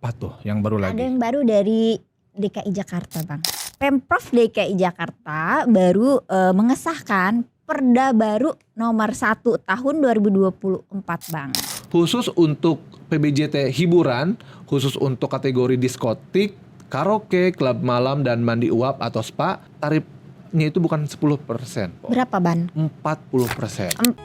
Apa tuh yang baru Ada lagi? yang baru dari DKI Jakarta, Bang. Pemprov DKI Jakarta baru mengesahkan Perda baru nomor 1 tahun 2024, Bang. Khusus untuk PBJT hiburan, khusus untuk kategori diskotik, karaoke, klub malam, dan mandi uap atau spa, tarifnya itu bukan 10%, Po. Berapa, Ban? 40%.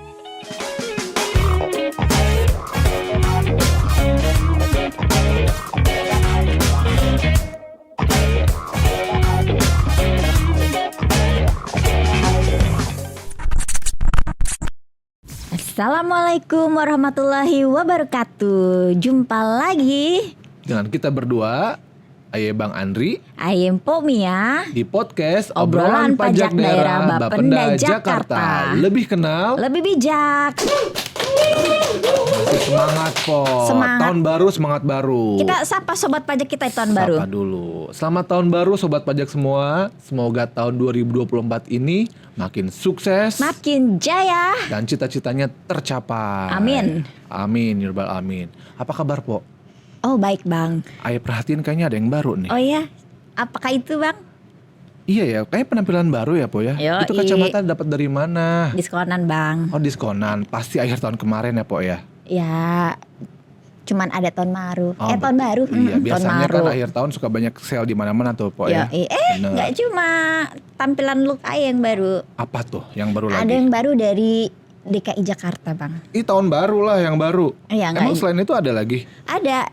Assalamualaikum warahmatullahi wabarakatuh. Jumpa lagi Dengan kita berdua, Aye Bang Andri, Ayem Pomia, di podcast Obrolan Pajak Daerah Bapenda Jakarta. Lebih kenal, lebih bijak. masih semangat, Po. Semangat. Tahun baru, semangat baru. Kita sapa sobat pajak kita di tahun baru. Sapa dulu. Selamat tahun baru sobat pajak semua. Semoga tahun 2024 ini makin sukses Makin jaya. dan cita-citanya tercapai. Amin. Amin, ya rabbal amin. Apa kabar, Po? Oh, baik, Bang. Ayo perhatiin kayaknya ada yang baru nih. Oh iya, apakah itu, Bang? Iya ya, kayak penampilan baru ya, Po ya. Yoi. Itu kacamata dapat dari mana? Diskonan, Bang. Oh, diskonan. Pasti akhir tahun kemarin ya, Po ya. Ya, cuman ada tahun baru. Oh, tahun baru. Iya, tahun biasanya baru. kan akhir tahun suka banyak sale di mana-mana tuh, Po ya. Iya, Bener. nggak cuma tampilan look aja yang baru. Apa tuh yang baru Ada lagi? yang baru dari DKI Jakarta, Bang. Ini tahun baru lah yang baru. Iya, Emang nggak selain itu ada lagi? ada.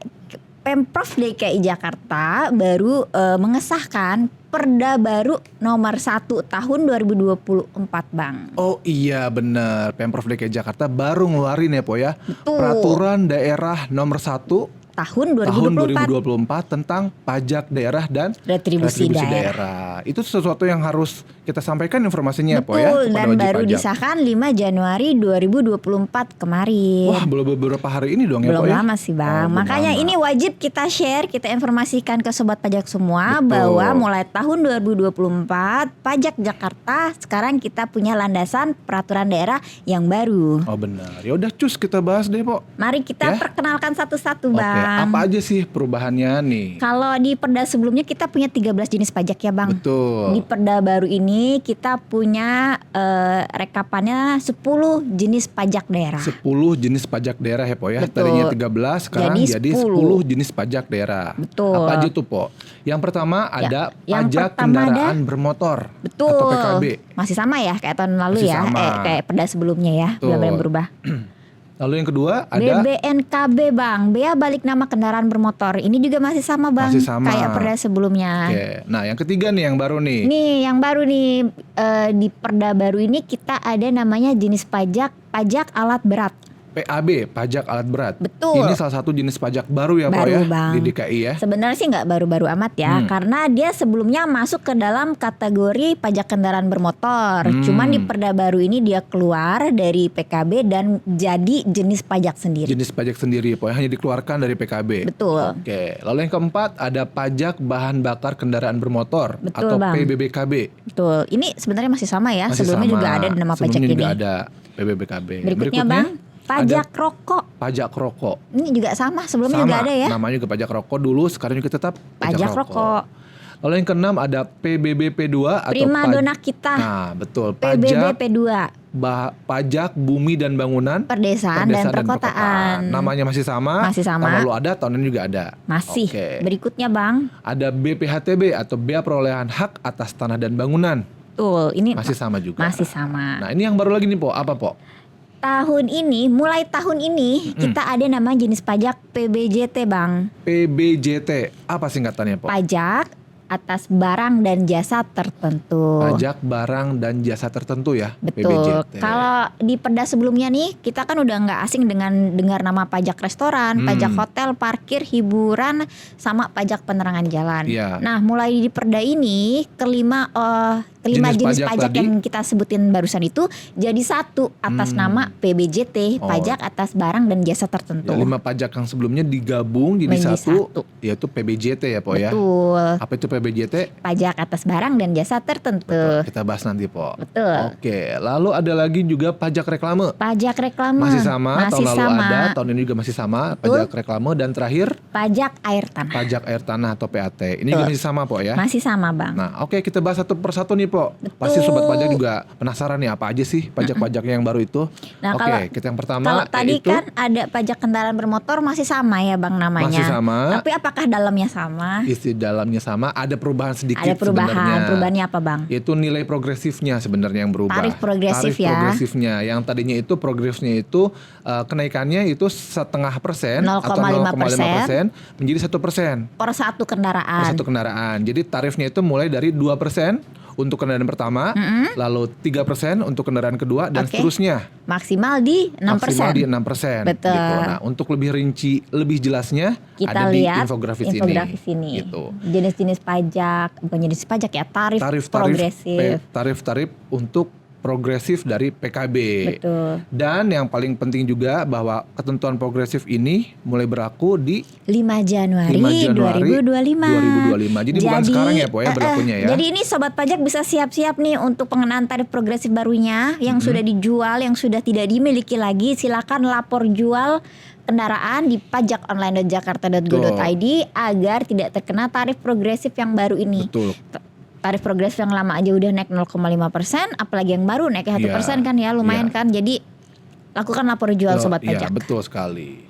Pemprov DKI Jakarta baru mengesahkan Perda baru nomor 1 tahun 2024, Bang. Oh iya bener, Pemprov DKI Jakarta baru ngeluarin ya, Po ya. Betul. Peraturan daerah nomor 1 Tahun tahun 2024. 2024 tentang pajak daerah dan Retribusi daerah. daerah. Itu sesuatu yang harus kita sampaikan informasinya ya, Po ya. Betul, kepada dan wajib baru pajak. disahkan 5 Januari 2024 kemarin. Wah, belum beberapa hari ini dong ya, Belum Po ya. lama sih, Bang. Oh, belum Makanya lama. ini wajib kita share, kita informasikan ke sobat pajak semua. Betul. Bahwa mulai tahun 2024 pajak Jakarta sekarang kita punya landasan peraturan daerah yang baru. Oh benar. Ya udah cus kita bahas deh, Po. Mari kita Ya. perkenalkan satu-satu, Oke, Bang. apa aja sih perubahannya nih? Kalau di perda sebelumnya kita punya 13 jenis pajak ya, Bang. Betul. Di perda baru ini kita punya rekapannya 10 jenis pajak daerah. 10 jenis pajak daerah ya, Po ya. Betul. Tadinya 13, sekarang Jadi jadi 10 jenis pajak daerah. Betul. Apa aja tuh, Po? Yang pertama ada yang pajak pertama kendaraan bermotor Betul. atau PKB. Masih sama ya kayak tahun lalu Masih ya. sama. Kayak perda sebelumnya ya. Betul. Belum berubah. Lalu yang kedua ada BBNKB, Bang. Bea balik nama kendaraan bermotor. Ini juga masih sama, Bang. Masih sama. Kayak perda sebelumnya. Oke. Nah, yang ketiga nih yang baru nih. Nih yang baru nih di perda baru ini kita ada namanya jenis pajak alat berat. PAB, pajak alat berat. Betul. Ini salah satu jenis pajak baru ya, Po Baru, ya, Bang. di DKI ya. Sebenarnya sih nggak baru-baru amat ya, karena dia sebelumnya masuk ke dalam kategori pajak kendaraan bermotor. Cuman di perda baru ini dia keluar dari PKB dan jadi jenis pajak sendiri. Jenis pajak sendiri, Po, hanya dikeluarkan dari PKB. Betul. Oke, lalu yang keempat ada pajak bahan bakar kendaraan bermotor Betul, atau Bang. PBBKB. Betul. Ini sebenarnya masih sama ya. Masih Sebelumnya sama. juga ada nama pajak Sebelumnya ini. juga ada PBBKB. Berikutnya, Bang, pajak rokok. Pajak rokok. Ini juga sama. Sebelumnya Sama, juga ada ya. namanya juga pajak rokok dulu, sekarang juga tetap Pajak rokok. Lalu yang keenam ada PBBP2 atau Prima dona kita. Nah, betul. Pajak PBBP2. pajak bumi dan bangunan Perdesaan dan perkotaan. Namanya masih sama. Masih sama. Tahun lalu ada, tahun ini juga ada. Masih. Oke. Berikutnya, Bang. Ada BPHTB atau Bea Perolehan Hak Atas Tanah dan Bangunan. Tuh, ini Masih sama juga. masih sama. Nah, ini yang baru lagi nih, Po. Apa, Po? Mulai tahun ini kita ada nama jenis pajak PBJT, Bang. PBJT. Apa singkatannya, Po? Pajak atas barang dan jasa tertentu. Pajak barang dan jasa tertentu ya. Betul. PBJT. Kalau di perda sebelumnya nih, kita kan udah nggak asing dengan dengar nama pajak restoran, pajak hotel, parkir, hiburan, sama pajak penerangan jalan. Iya. Nah, mulai di perda ini kelima Jenis jenis pajak pajak tadi. yang kita sebutin barusan itu jadi satu atas nama PBJT, Oh. pajak atas barang dan jasa tertentu. Ya, 5 pajak yang sebelumnya digabung jadi Menjadi satu, satu. yaitu PBJT ya, Po ya. Betul. Apa itu PBJT? Pajak atas barang dan jasa tertentu. Kita bahas nanti, Po. Betul. Oke, lalu ada lagi juga pajak reklame. Pajak reklame Masih sama, tahun lalu sama. ada, tahun ini juga masih sama, Betul. pajak reklame. Dan terakhir, Pajak air tanah. pajak air tanah atau PAT. Ini Betul. juga masih sama, Po ya? Masih sama, Bang. Nah, oke, kita bahas satu persatu nih, Po. Betul. Pasti sobat pajak juga penasaran nih apa aja sih pajak-pajak yang baru itu. Nah, Oke, kita yang pertama Kalau tadi yaitu kan ada pajak kendaraan bermotor masih sama ya, Bang, namanya. Masih sama. Tapi apakah dalamnya sama? isi dalamnya sama, ada perubahan sedikit Ada perubahan. sebenarnya. Perubahannya apa, Bang? Yaitu nilai progresifnya sebenarnya yang berubah. Tarif progresif Tarif ya. progresifnya yang tadinya itu progresifnya itu kenaikannya itu 0,5% atau 0,5% menjadi 1% Per satu kendaraan. per satu kendaraan. Jadi tarifnya itu mulai dari 2% untuk kendaraan pertama, lalu 3% untuk kendaraan kedua dan Oke. seterusnya. Maksimal di 6%. Maksimal di 6%. Betul. Gitu. Nah, untuk lebih rinci, lebih jelasnya Kita ada di lihat infografis ini. Gitu. Jenis-jenis pajak, bukan jenis pajak ya, tarif progresif. Tarif-tarif untuk progresif dari PKB. Betul. Dan yang paling penting juga bahwa ketentuan progresif ini mulai berlaku di 5 Januari, 5 Januari 2025. 2025. Jadi bukan sekarang ya, Po ya, berlakunya ya. Jadi ini sobat pajak bisa siap-siap nih untuk pengenaan tarif progresif barunya yang sudah dijual, yang sudah tidak dimiliki lagi. Silakan lapor jual kendaraan di pajakonline.jakarta.go.id agar tidak terkena tarif progresif yang baru ini. Betul. Tarif progresif yang lama aja udah naik 0,5%, apalagi yang baru naik 1% kan ya, lumayan kan. Jadi lakukan lapor jual sobat Iya, pajak. betul sekali.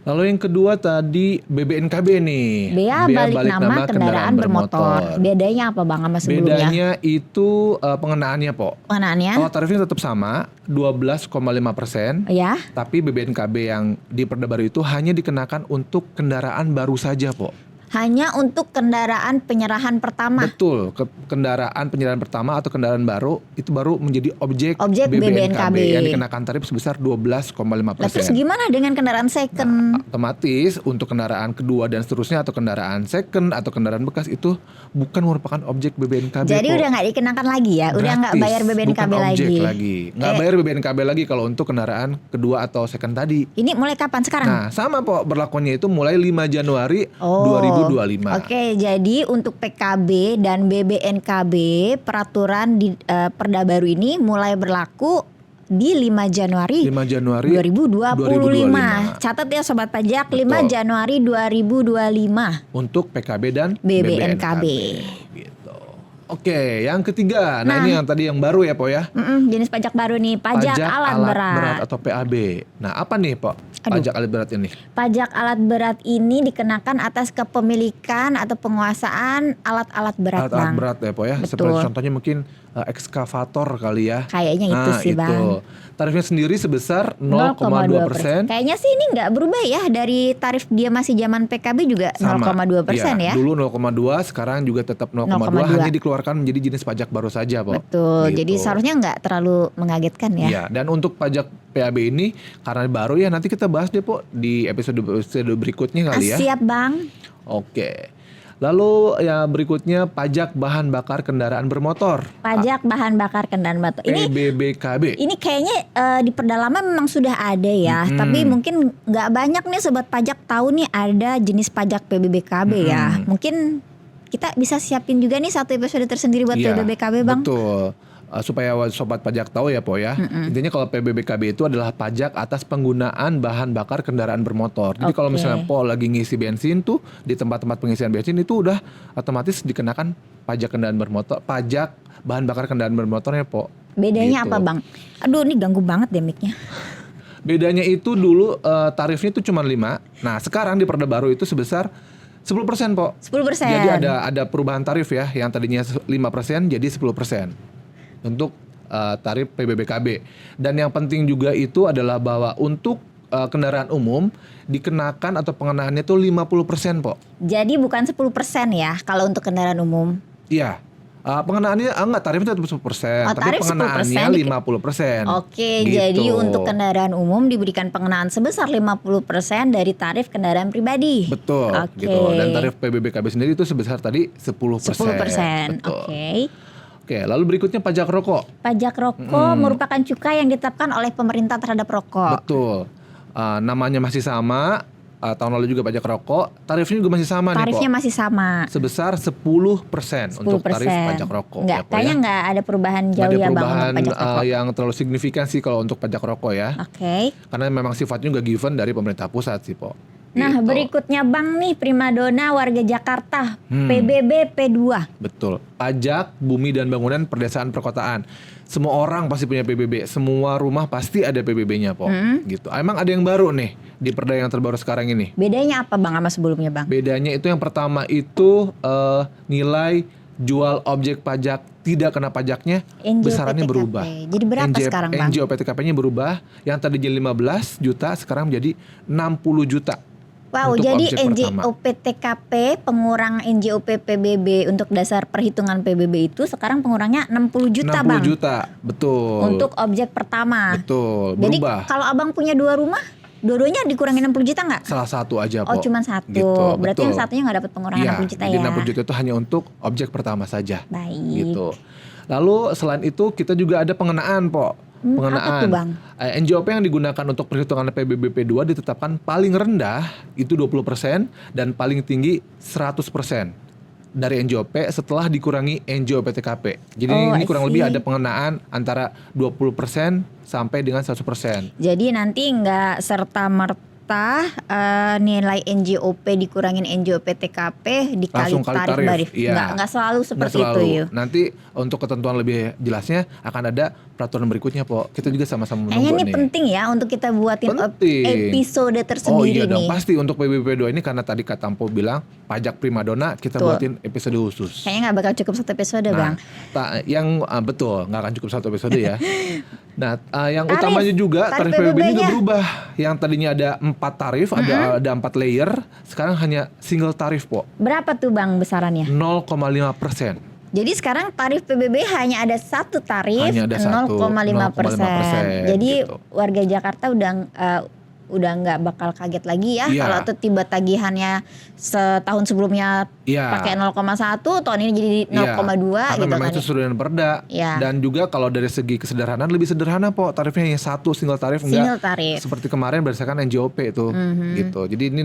Lalu yang kedua tadi BBNKB nih. Bea balik nama kendaraan bermotor. Bedanya apa, Bang, sama sebelumnya? Bedanya itu pengenaannya, Po. Pengenaannya? Kalau tarifnya tetap sama, 12,5%. Ya. Tapi BBNKB yang di Perda Baru itu hanya dikenakan untuk kendaraan baru saja, Po. Hanya untuk kendaraan penyerahan pertama. Betul, kendaraan penyerahan pertama atau kendaraan baru itu baru menjadi objek BBNKB yang dikenakan tarif sebesar 12,5%. Lah, terus gimana dengan kendaraan second? Otomatis untuk kendaraan kedua dan seterusnya atau kendaraan second atau kendaraan bekas itu bukan merupakan objek BBNKB. Jadi Po. udah nggak dikenakan lagi ya? Udah nggak Gratis, bayar BBNKB bukan objek lagi? Nggak bayar BBNKB lagi kalau untuk kendaraan kedua atau second tadi. Ini mulai kapan sekarang? Nah, sama, Po, berlakunya itu mulai 5 Januari Oh, 2025. Oke, jadi untuk PKB dan BBNKB peraturan di Perda Baru ini mulai berlaku di 5 Januari 2025. Catat ya sobat pajak, 5 Betul. Januari 2025 untuk PKB dan BBNKB. Gitu. Oke, yang ketiga. Nah, Nah. ini yang tadi yang baru ya, Po ya. Jenis pajak baru nih, pajak alat berat. atau PAB. Nah, apa nih, Po? Aduh. Pajak alat berat ini. Pajak alat berat ini dikenakan atas kepemilikan atau penguasaan alat-alat berat, Alat-alat Bang. berat ya, Po ya. Betul. Seperti contohnya mungkin ekskavator kali ya. Kayaknya itu sih, Bang. Tarifnya sendiri sebesar 0,2%. Kayaknya sih ini nggak berubah ya dari tarif dia masih zaman PKB juga 0,2% ya. Dulu 0,2, sekarang juga tetap 0,2, 0,2. hanya dikeluarkan menjadi jenis pajak baru saja, Po. Betul. Gitu. Jadi seharusnya nggak terlalu mengagetkan ya. Iya, dan untuk pajak PAB ini karena baru ya, nanti kita bahas deh, Po, di episode berikutnya kali ya. Siap, Bang. Oke. Lalu ya berikutnya pajak bahan bakar kendaraan bermotor. Pajak bahan bakar kendaraan bermotor. Ini PBBKB. Ini kayaknya di Perdalaman memang sudah ada ya, tapi mungkin nggak banyak nih sobat pajak tahu nih ada jenis pajak PBBKB ya. Mungkin kita bisa siapin juga nih satu episode tersendiri buat Iya, PBBKB, Bang. Betul. Supaya sobat pajak tahu ya, Po ya. Intinya kalau PBBKB itu adalah pajak atas penggunaan bahan bakar kendaraan bermotor. Jadi kalau Oke. misalnya Po lagi ngisi bensin tuh di tempat-tempat pengisian bensin itu udah otomatis dikenakan pajak kendaraan bermotor, pajak bahan bakar kendaraan bermotornya, Po. Bedanya Gitu. apa, Bang? Aduh, ini ganggu banget deh mic-nya. Bedanya itu dulu tarifnya itu cuma 5. Nah, sekarang di Perda Baru itu sebesar 10%, Po. 10%. Jadi ada perubahan tarif ya, yang tadinya 5% jadi 10% untuk tarif PBBKB. Dan yang penting juga itu adalah bahwa untuk kendaraan umum dikenakan atau pengenaannya itu 50%, Po. Jadi bukan 10% ya kalau untuk kendaraan umum. Iya. Pengenaannya enggak, tarifnya tetap 10%, tapi tarif pengenaannya 10% 50%. Oke, Gitu. jadi untuk kendaraan umum diberikan pengenaan sebesar 50% dari tarif kendaraan pribadi. Betul, Oke. gitu. Dan tarif PBBKB sendiri itu sebesar tadi 10%. 10%. Betul. Oke. Oke, lalu berikutnya pajak rokok. Pajak rokok merupakan cukai yang ditetapkan oleh pemerintah terhadap rokok. Betul. Namanya masih sama, tahun lalu juga pajak rokok, tarifnya juga masih sama nih, Tarifnya Po. masih sama. Sebesar 10% untuk tarif pajak rokok. Nggak, ya, Po, kayaknya ya. nggak ada perubahan Nggak jauh ada ya Bang perubahan untuk pajak rokok. yang terlalu signifikan sih kalau untuk pajak rokok ya. Oke. Karena memang sifatnya juga given dari pemerintah pusat sih, Po. Nah, Gitu. berikutnya Bang nih primadona warga Jakarta, PBB P2. Betul. Pajak bumi dan bangunan perdesaan perkotaan. Semua orang pasti punya PBB. Semua rumah pasti ada PBB-nya, Po. Gitu. Emang ada yang baru nih di perda yang terbaru sekarang ini. Bedanya apa Bang sama sebelumnya Bang? Bedanya itu yang pertama itu nilai jual objek pajak tidak kena pajaknya NJOP besarannya TKP. berubah. Jadi berapa sekarang, Bang? NJOP TKP-nya berubah. Yang tadinya 15 juta sekarang menjadi 60 juta. Wow, untuk jadi objek pertama. NJOP TKP pengurang NJOP PBB untuk dasar perhitungan PBB itu sekarang pengurangnya 60 juta 60 Bang. juta, betul. Untuk objek pertama. Betul, Jadi berubah. kalau Abang punya 2 rumah, dua-duanya dikurangi 60 juta nggak? Salah satu aja, Oh, Po. cuma satu. Gitu, Berarti betul. yang satunya nggak dapat pengurangan Iya, 60 juta jadi ya. 60 juta itu hanya untuk objek pertama saja. Baik. Gitu. Lalu selain itu kita juga ada pengenaan, Po. Apa tuh, Bang? NJOP yang digunakan untuk perhitungan PBB P2 ditetapkan paling rendah itu 20% dan paling tinggi 100% dari NJOP setelah dikurangi NJOP TKP. Jadi Oh, ini I kurang lebih see. ada pengenaan antara 20% sampai dengan 100%. Jadi nanti nggak serta-merta nilai NJOP dikurangin NJOP TKP dikali Langsung kali tarif, tarif. iya. Nggak selalu Nggak seperti selalu. itu ya. Nanti untuk ketentuan lebih jelasnya akan ada peraturan berikutnya, Po. Kita juga sama-sama Kayaknya menunggu ini nih. penting ya untuk kita buatin Penting. episode Oh tersendiri iya dong, nih. pasti untuk PBB2 ini karena tadi Kak Tampo bilang pajak primadona kita Betul. buatin episode khusus. Kayaknya nggak bakal cukup satu episode Bang. Betul, nggak akan cukup satu episode ya. Nah, yang Tarif. utamanya juga Tarif tarif PBB ini juga PBB-nya. berubah. Yang tadinya ada 4 tarif, ada 4 layer, sekarang hanya single tarif, Po. Berapa tuh Bang besarannya? 0,5%. Jadi sekarang tarif PBB hanya ada satu tarif, Hanya ada satu, 0,5%. Jadi gitu. warga Jakarta udah nggak bakal kaget lagi ya Iya. kalau tuh tiba tagihannya setahun sebelumnya Iya. pakai 0,1, tahun ini jadi 0,2 Karena gitu memang kan. itu sudah dengan perda. Iya. Dan juga kalau dari segi kesederhanaan lebih sederhana, Po. Tarifnya hanya satu single tarif, Single enggak tarif. seperti kemarin berdasarkan NJOP itu gitu. Jadi ini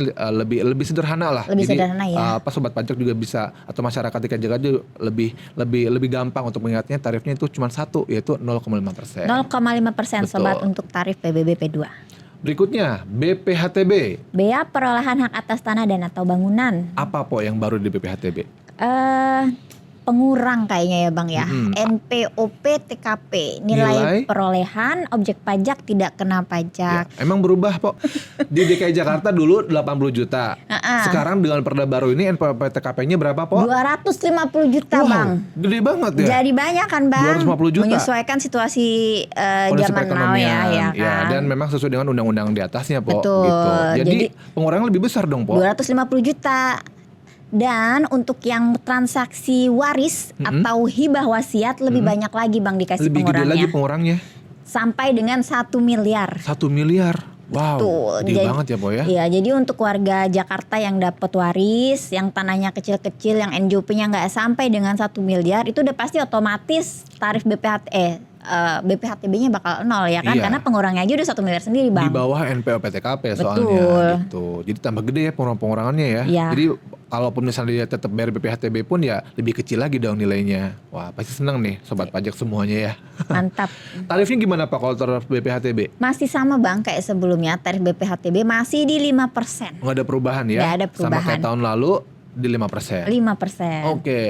lebih sederhana lah. Lebih Jadi sederhana ya. sobat pajak juga bisa atau masyarakat DKI Jakarta juga lebih gampang untuk mengingatnya tarifnya itu cuma satu yaitu 0,5%. 0,5% sobat Betul. untuk tarif PBB P2. Berikutnya BPHTB. Bea perolehan hak atas tanah dan atau bangunan. Apa, Po, yang baru di BPHTB? Pengurang kayaknya ya Bang ya. Mm-mm. NPOP TKP, Nilai? nilai perolehan objek pajak tidak kena Ya, pajak. emang berubah, Po. Di DKI Jakarta dulu 80 juta. Ah. Sekarang dengan perda baru ini NPWP TKP-nya berapa, Po? 250 juta Wow, Bang. gede banget ya. Jadi banyak kan Bang? 250 juta. Menyesuaikan situasi Kondisi zaman now ya Ya, kan. dan memang sesuai dengan undang-undang di atasnya, Po. Betul. Gitu. Jadi Jadi, pengurangan lebih besar dong, Po. 250 juta. Dan untuk yang transaksi waris atau hibah wasiat lebih banyak lagi Bang dikasih Lebih gede lagi pengurangnya. pengurangnya. Sampai dengan 1 miliar. 1 miliar. Wow, Tuh, gede banget ya, Po ya. Iya, jadi untuk warga Jakarta yang dapat waris, yang tanahnya kecil-kecil, yang NJOP-nya nggak sampai dengan 1 miliar, itu udah pasti otomatis tarif BPHTB-nya bakal nol ya kan? Iya. Karena pengurangnya aja udah 1 miliar sendiri Bang. Di bawah NPWP TKP soalnya Betul. gitu. Jadi tambah gede ya pengurangannya ya. Iya. Jadi kalaupun misalnya dia tetap bayar BPHTB pun ya lebih kecil lagi dong nilainya. Wah, pasti seneng nih sobat pajak semuanya ya. Mantap. Tarifnya gimana, Pak, kalau tarif BPHTB? Masih sama Bang kayak sebelumnya, tarif BPHTB masih di 5%. Nggak ada perubahan ya? Nggak ada Sama perubahan. kayak tahun lalu di 5%. 5%. Oke.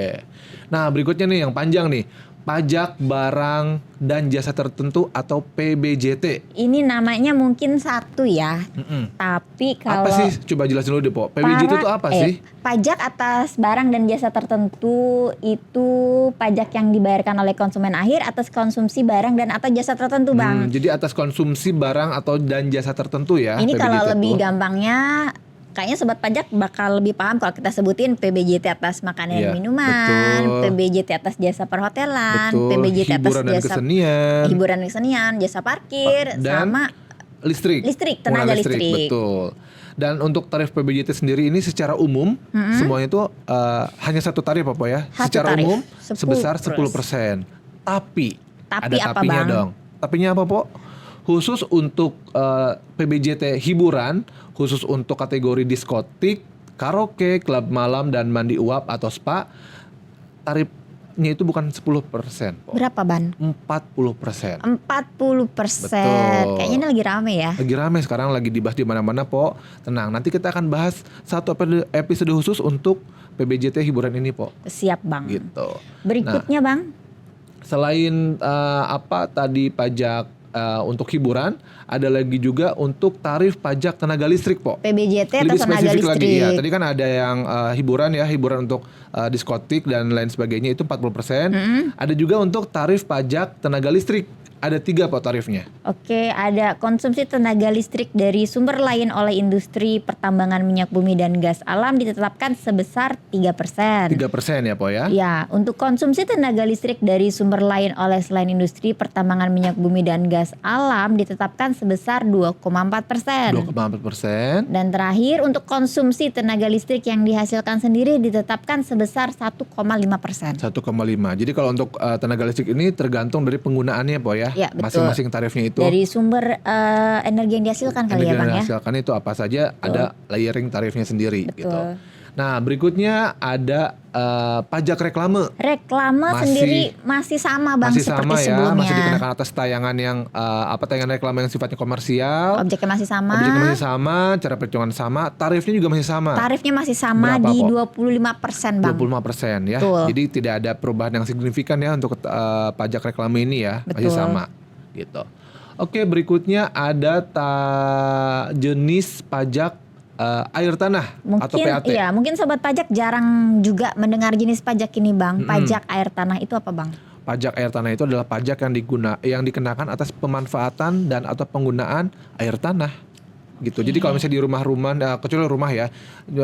Nah, berikutnya nih yang panjang nih. Pajak barang dan jasa tertentu atau PBJT. Ini namanya mungkin satu ya. Mm-mm. Tapi kalau Apa sih? Coba jelasin dulu deh, Po. PBJT itu apa sih? Pajak atas barang dan jasa tertentu itu pajak yang dibayarkan oleh konsumen akhir atas konsumsi barang dan atau jasa tertentu Bang. Jadi atas konsumsi barang atau dan jasa tertentu ya. Ini kalau PBJT lebih tuh. gampangnya kayaknya sobat pajak bakal lebih paham kalau kita sebutin PBJT atas makanan Iya, dan minuman, betul. PBJT atas jasa perhotelan, Betul. PBJT atas Hiburan dan jasa kesenian. hiburan dan kesenian, jasa parkir, Dan sama listrik. tenaga Pengguna listrik. Betul. Dan untuk tarif PBJT sendiri ini secara umum semuanya itu hanya satu tarif apa ya? Satu Secara tarif, umum 10%. sebesar 10%. Tapi Tapi ada apa, tapinya Bang? dong. Tapinya apa, Po? khusus untuk PBJT hiburan, khusus untuk kategori diskotik, karaoke, klub malam dan mandi uap atau spa, tarifnya itu bukan 10%, Po. Berapa, Ban? 40%. 40%. Betul. Kayaknya ini lagi rame ya. Lagi rame sekarang, lagi dibahas di mana-mana, Po. Tenang, nanti kita akan bahas satu episode khusus untuk PBJT hiburan ini, Po. Siap, Bang. Gitu. Berikutnya, Bang. Selain tadi pajak untuk hiburan, ada lagi juga untuk tarif pajak tenaga listrik, Po. PBJT atau Lebih tenaga spesifik listrik. lagi ya. Tadi kan ada yang hiburan untuk diskotik dan lain sebagainya itu 40%. Ada juga untuk tarif pajak tenaga listrik. Ada 3, Po, tarifnya. Oke, ada konsumsi tenaga listrik dari sumber lain oleh industri pertambangan minyak bumi dan gas alam ditetapkan sebesar 3%. 3% ya, Po ya. Ya, untuk konsumsi tenaga listrik dari sumber lain oleh selain industri pertambangan minyak bumi dan gas alam ditetapkan sebesar 2,4%. 2,4%. Dan terakhir, untuk konsumsi tenaga listrik yang dihasilkan sendiri ditetapkan sebesar 1,5%. 1,5. Jadi kalau untuk tenaga listrik ini tergantung dari penggunaannya, Po ya. Ya, betul. Masing-masing tarifnya itu. Dari sumber energi yang dihasilkan kali Energi ya, Bang yang ya. dihasilkan itu apa saja, ada layering tarifnya sendiri. Betul. Gitu. Nah, berikutnya ada pajak reklame. Reklame sendiri masih sama, Bang, Masih seperti sama ya, sebelumnya. masih dikenakan atas tayangan yang tayangan reklame yang sifatnya komersial. Objeknya masih sama. Objeknya masih sama, cara perhitungan sama, tarifnya juga masih sama. Tarifnya masih sama. Berapa, di Po? 25%, Bang. 25% ya. Betul. Jadi tidak ada perubahan yang signifikan ya untuk pajak reklame ini ya, masih Betul. sama gitu. Oke, berikutnya ada jenis pajak air tanah atau Mungkin PAT. iya, mungkin sobat pajak jarang juga mendengar jenis pajak ini, Bang. Pajak air tanah itu apa, Bang? Pajak air tanah itu adalah pajak yang dikenakan atas pemanfaatan dan atau penggunaan air tanah. Gitu. Jadi kalau misalnya di rumah-rumah, kecuali rumah ya,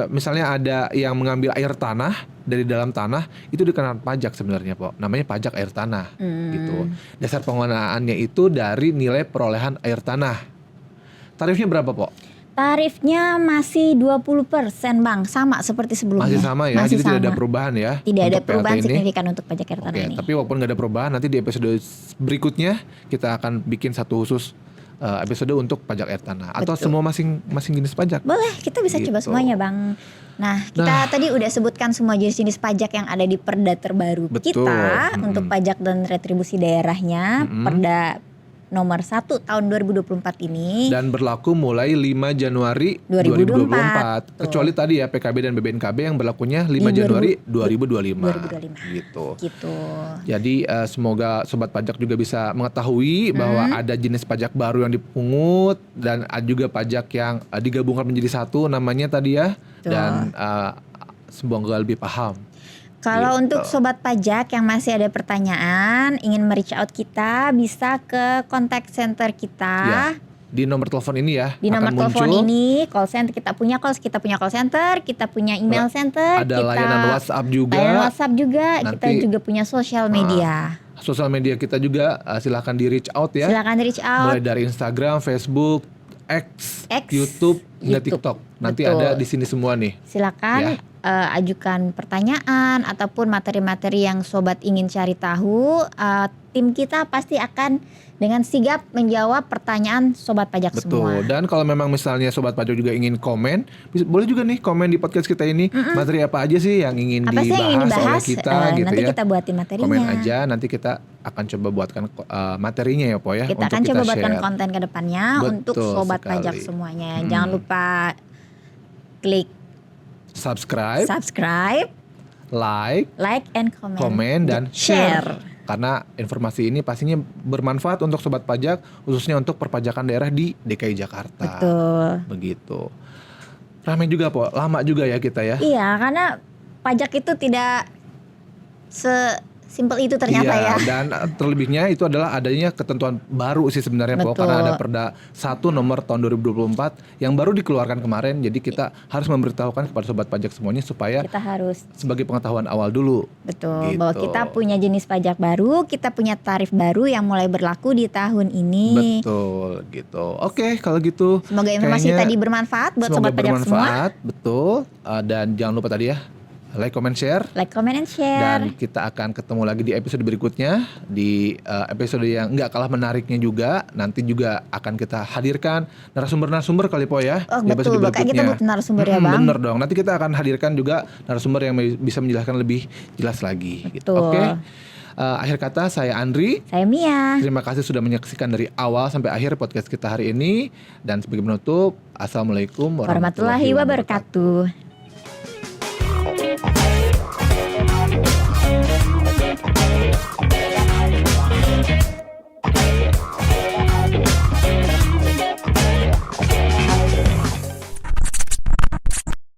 misalnya ada yang mengambil air tanah dari dalam tanah, itu dikenakan pajak sebenarnya, Po. Namanya pajak air tanah. Gitu. Dasar penggunaannya itu dari nilai perolehan air tanah. Tarifnya berapa, Po? Tarifnya masih 20%, Bang. Sama seperti sebelumnya. Masih sama ya, Masih jadi tidak ada sama. perubahan ya. Tidak ada untuk perubahan PAT ini. signifikan untuk pajak air tanah Oke, ini. tapi walaupun nggak ada perubahan, nanti di episode berikutnya kita akan bikin satu khusus episode untuk pajak air tanah. Atau Betul. semua masing jenis pajak. Boleh, kita bisa coba Gitu. semuanya, Bang. Nah, kita tadi udah sebutkan semua jenis-jenis pajak yang ada di Perda terbaru Betul. kita untuk pajak dan retribusi daerahnya. Perda nomor 1 tahun 2024 ini. Dan berlaku mulai 5 Januari 2024. 2024. Kecuali tadi ya PKB dan BBNKB yang berlakunya 5 Januari 2025. 2025. Gitu. Gitu. Jadi semoga sobat pajak juga bisa mengetahui bahwa ada jenis pajak baru yang dipungut dan ada juga pajak yang digabungkan menjadi satu namanya tadi ya. Betul. Dan semoga lebih paham. Kalau Gitu. untuk sobat pajak yang masih ada pertanyaan, ingin reach out kita, bisa ke kontak center kita. Ya, di nomor telepon ini ya. Di nomor akan telepon muncul. ini, call center kita punya call center, kita punya email center, Ada kita layanan WhatsApp juga. layanan WhatsApp juga, kita Nanti- juga punya sosial media. Sosial media kita juga silahkan di reach out ya. Silakan reach out. Mulai dari Instagram, Facebook, X, X, YouTube, hingga YouTube. TikTok. Nanti Betul. ada di sini semua nih. Silakan Ya. ajukan pertanyaan ataupun materi-materi yang sobat ingin cari tahu. Tim kita pasti akan dengan sigap menjawab pertanyaan sobat pajak semua. Betul. Dan kalau memang misalnya sobat pajak juga ingin komen, boleh juga nih komen di podcast kita ini. Materi apa aja sih yang ingin Apa sih yang ingin dibahas oleh dibahas? kita gitu Nanti ya. kita buatin materinya. Komen aja, nanti kita akan coba buatkan materinya ya, Po ya. Kita untuk akan coba buatkan share. konten ke depannya untuk Betul sobat sekali. pajak semuanya. Jangan lupa klik Subscribe, like, and comment, komen dan share. Karena informasi ini pastinya bermanfaat untuk sobat pajak, khususnya untuk perpajakan daerah di DKI Jakarta. Betul. Begitu. Ramai juga, Po. Lama juga ya kita ya. Iya, karena pajak itu tidak sesimpel itu ternyata Iya, ya. dan terlebihnya itu adalah adanya ketentuan baru sih sebenarnya, Po. Betul. Karena ada Perda 1 nomor tahun 2024 yang baru dikeluarkan kemarin. Jadi kita harus memberitahukan kepada sobat pajak semuanya supaya Kita harus sebagai pengetahuan awal dulu. betul Gitu. bahwa kita punya jenis pajak baru, kita punya tarif baru yang mulai berlaku di tahun ini. Betul, gitu. Oke, kalau gitu. Semoga informasi kayaknya tadi bermanfaat buat semoga sobat pajak semua. bermanfaat, betul. Dan jangan lupa tadi ya, like, comment, share. Like, comment, and share. Dan kita akan ketemu lagi di episode berikutnya. Di episode yang nggak kalah menariknya juga. Nanti juga akan kita hadirkan narasumber-narasumber kali Po ya. Oh di episode betul, kayak kita butuh narasumber ya Bang. Bener dong, nanti kita akan hadirkan juga narasumber yang bisa menjelaskan lebih jelas lagi. Betul. Oke. Akhir kata saya Andri. Saya Mia. Terima kasih sudah menyaksikan dari awal sampai akhir podcast kita hari ini. Dan sebagai penutup, Assalamualaikum Warahmatullahi wabarakatuh.